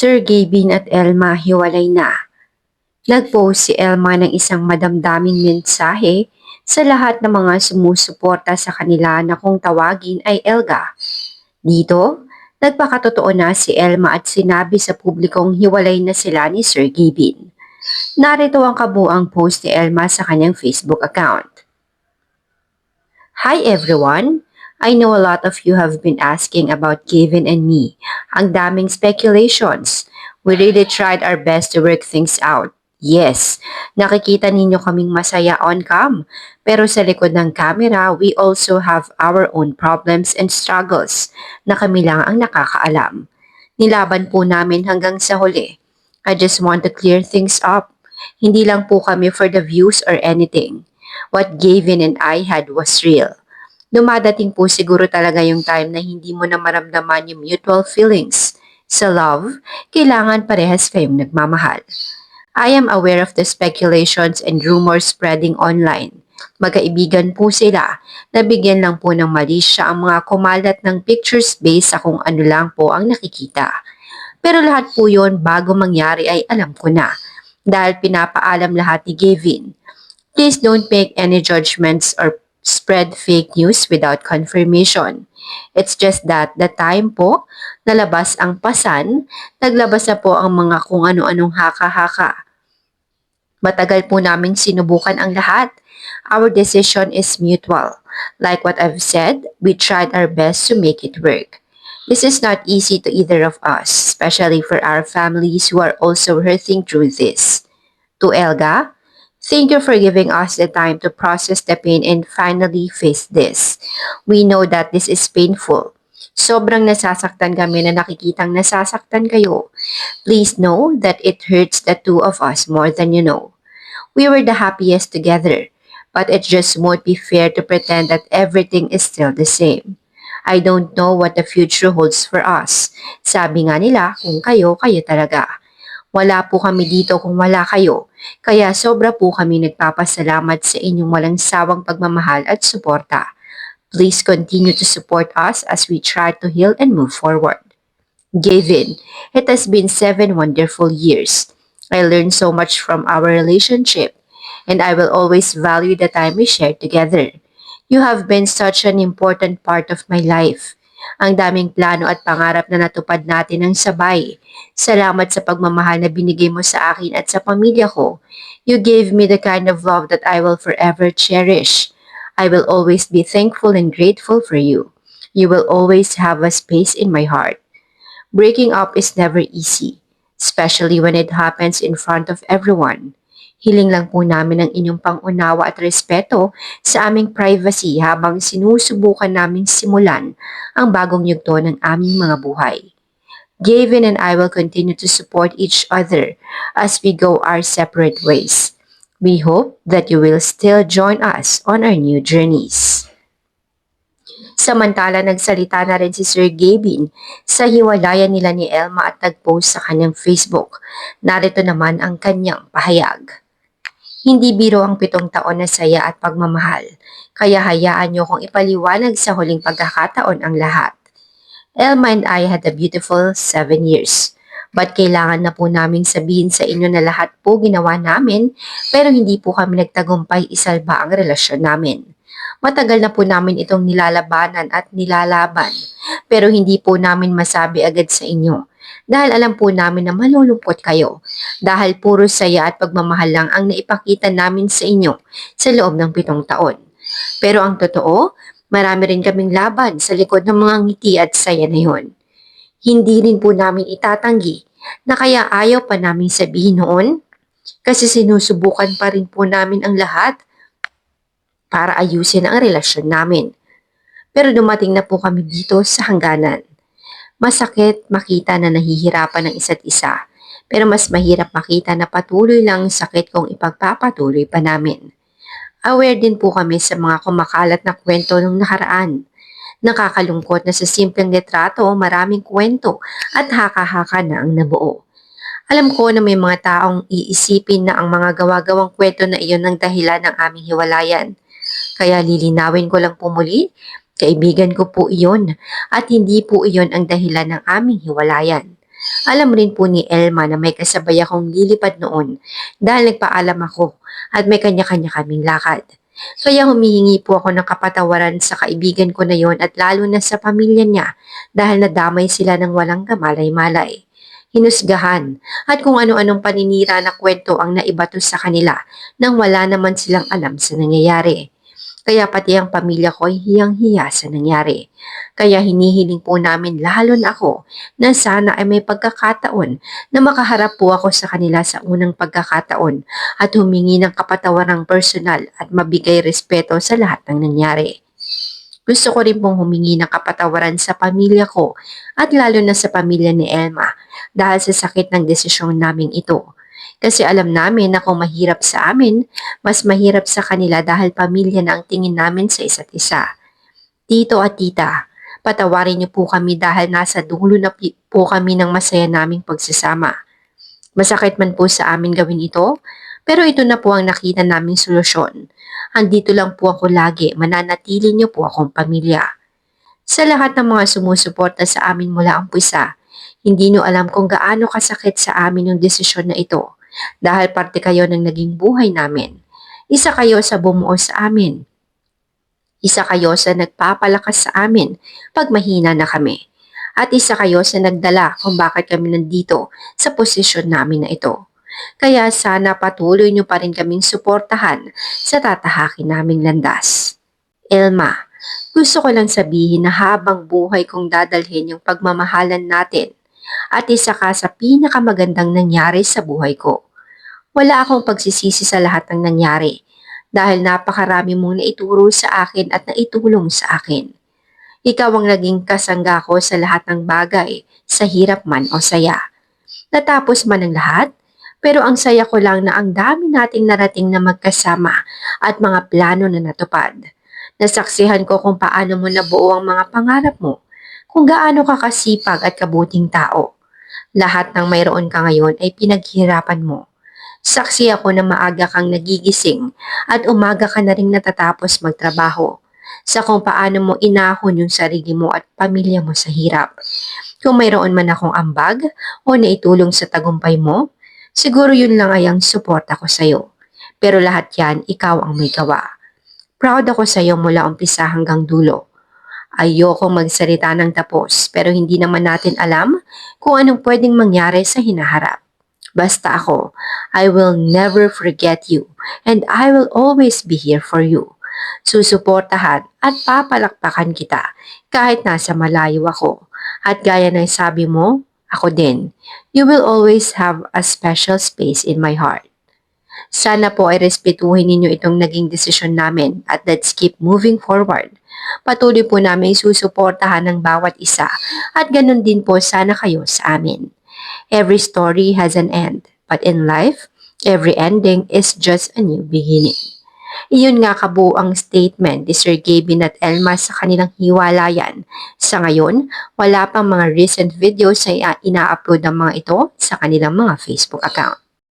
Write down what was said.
Sir Gavin at Elma hiwalay na. Nag-post si Elma ng isang madamdaming mensahe sa lahat ng mga sumusuporta sa kanila na kung tawagin ay Elga. Dito, nagpakatotoo na si Elma at sinabi sa publikong hiwalay na sila ni Sir Gavin. Narito ang kabuang post ni Elma sa kanyang Facebook account. Hi everyone! I know a lot of you have been asking about Kevin and me. Ang daming speculations. We really tried our best to work things out. Yes, nakikita ninyo kaming masaya on cam. Pero sa likod ng camera, we also have our own problems and struggles na kami lang ang nakakaalam. Nilaban po namin hanggang sa huli. I just want to clear things up. Hindi lang po kami for the views or anything. What Gavin and I had was real. Dumadating po siguro talaga yung time na hindi mo na maramdaman yung mutual feelings. Sa love, kailangan parehas kayong nagmamahal. I am aware of the speculations and rumors spreading online. Magkaibigan po sila. Nabigyan lang po ng mali siya ang mga kumalat ng pictures based sa kung ano lang po ang nakikita. Pero lahat po yon bago mangyari ay alam ko na. Dahil pinapaalam lahat ni Gavin. Please don't make any judgments or spread fake news without confirmation. It's just that the time po, nalabas ang pasan, naglabas na po ang mga kung ano-anong haka-haka. Matagal po naming sinubukan ang lahat. Our decision is mutual. Like what I've said, we tried our best to make it work. This is not easy to either of us, especially for our families who are also hurting through this. To Elga, thank you for giving us the time to process the pain and finally face this. We know that this is painful. Sobrang nasasaktan kami na nakikitang nasasaktan kayo. Please know that it hurts the two of us more than you know. We were the happiest together, but it just won't be fair to pretend that everything is still the same. I don't know what the future holds for us. Sabi nga nila, kung kayo, kayo talaga. Wala po kami dito kung wala kayo. Kaya sobra po kami nagpapasalamat sa inyong walang sawang pagmamahal at suporta. Please continue to support us as we try to heal and move forward. Gavin, it has been 7 wonderful years. I learned so much from our relationship, and I will always value the time we shared together. You have been such an important part of my life. Ang daming plano at pangarap na natupad natin ng sabay. Salamat sa pagmamahal na binigay mo sa akin at sa pamilya ko. You gave me the kind of love that I will forever cherish. I will always be thankful and grateful for you. You will always have a space in my heart. Breaking up is never easy, especially when it happens in front of everyone. Hiling lang po namin ang inyong pangunawa at respeto sa aming privacy habang sinusubukan naming simulan ang bagong yugto ng aming mga buhay. Gavin and I will continue to support each other as we go our separate ways. We hope that you will still join us on our new journeys. Samantala, nagsalita na rin si Sir Gavin sa hiwalayan nila ni Elma at nag-post sa kanyang Facebook. Narito naman ang kanyang pahayag. Hindi biro ang 7 taon na saya at pagmamahal, kaya hayaan niyo kong ipaliwanag sa huling pagkakataon ang lahat. Elma and I had a beautiful 7 years. But kailangan na po naming sabihin sa inyo na lahat po ginawa namin, pero hindi po kami nagtagumpay isalba ang relasyon namin. Matagal na po namin itong nilalabanan at nilalaban, pero hindi po namin masabi agad sa inyo. Dahil alam po namin na malulungkot kayo, dahil puro saya at pagmamahal lang ang naipakita namin sa inyo sa loob ng 7 taon. Pero ang totoo, marami rin kaming laban sa likod ng mga ngiti at saya na yun. Hindi rin po namin itatanggi na kaya ayaw pa namin sabihin noon, kasi sinusubukan pa rin po namin ang lahat para ayusin ang relasyon namin. Pero dumating na po kami dito sa hangganan. Masakit makita na nahihirapan ng isa't isa, pero mas mahirap makita na patuloy lang ang sakit kung ipagpapatuloy pa namin. Aware din po kami sa mga kumakalat na kwento ng nakaraan. Nakakalungkot na sa simpleng litrato, maraming kwento at haka-haka na ang nabuo. Alam ko na may mga taong iisipin na ang mga gawa-gawang kwento na iyon ang dahilan ng aming hiwalayan. Kaya lilinawin ko lang po muli, kaibigan ko po iyon at hindi po iyon ang dahilan ng aming hiwalayan. Alam rin po ni Elma na may kasabay akong lilipad noon dahil nagpaalam ako at may kanya-kanya kaming lakad. Kaya humihingi po ako ng kapatawaran sa kaibigan ko na yon at lalo na sa pamilya niya dahil nadamay sila ng walang kamalay-malay. Hinusgahan at kung ano-anong paninira na kwento ang naibato sa kanila nang wala naman silang alam sa nangyayari. Kaya pati ang pamilya ko ay hiyang-hiya sa nangyari. Kaya hinihiling po namin lalo na ako na sana ay may pagkakataon na makaharap po ako sa kanila sa unang pagkakataon at humingi ng kapatawarang personal at mabigay respeto sa lahat ng nangyari. Gusto ko rin pong humingi ng kapatawaran sa pamilya ko at lalo na sa pamilya ni Elma dahil sa sakit ng desisyon naming ito. Kasi alam namin na kung mahirap sa amin, mas mahirap sa kanila dahil pamilya na ang tingin namin sa isa't isa. Tito at tita, patawarin niyo po kami dahil nasa dulo na po kami ng masaya naming pagsasama. Masakit man po sa amin gawin ito, pero ito na po ang nakita naming solusyon. Andito lang po ako lagi, mananatili niyo po akong pamilya. Sa lahat ng mga sumusuporta sa amin mula umpisa, hindi niyo alam kung gaano kasakit sa amin yung desisyon na ito dahil parte kayo ng naging buhay namin. Isa kayo sa bumuo sa amin. Isa kayo sa nagpapalakas sa amin pag mahina na kami. At isa kayo sa nagdala kung bakit kami nandito sa posisyon namin na ito. Kaya sana patuloy niyo pa rin kaming suportahan sa tatahakin naming landas. Elma, gusto ko lang sabihin na habang buhay kong dadalhin yung pagmamahalan natin at isa ka sa pinakamagandang nangyari sa buhay ko. Wala akong pagsisisi sa lahat ng nangyari dahil napakarami mong naituro sa akin at naitulong sa akin. Ikaw ang naging kasangga ko sa lahat ng bagay, sa hirap man o saya. Natapos man ang lahat, pero ang saya ko lang na ang dami nating narating na magkasama at mga plano na natupad. Nasaksihan ko kung paano mo nabuo ang mga pangarap mo, kung gaano ka kasipag at kabuting tao. Lahat ng mayroon ka ngayon ay pinaghirapan mo. Saksi ako na maaga kang nagigising at umaga ka na rin natatapos magtrabaho sa kung paano mo inahon yung sarili mo at pamilya mo sa hirap. Kung mayroon man akong ambag o naitulong sa tagumpay mo, siguro yun lang ay ang suporta ko sa'yo. Pero lahat yan, ikaw ang may gawa. Proud ako sa'yo mula umpisa hanggang dulo. Ayoko magsalita ng tapos pero hindi naman natin alam kung anong pwedeng mangyari sa hinaharap. Basta ako, I will never forget you and I will always be here for you. Susuportahan at papalakpakan kita kahit nasa malayo ako. At gaya ng sabi mo, ako din. You will always have a special space in my heart. Sana po ay respetuhin ninyo itong naging desisyon namin at let's keep moving forward. Patuloy po namin susuportahan ng bawat isa at ganun din po sana kayo sa amin. Every story has an end, but in life, every ending is just a new beginning. Iyon nga kabuang statement ni Sir Gavin at Elma sa kanilang hiwalayan. Sa ngayon, wala pang mga recent videos na ina-upload ng mga ito sa kanilang mga Facebook account.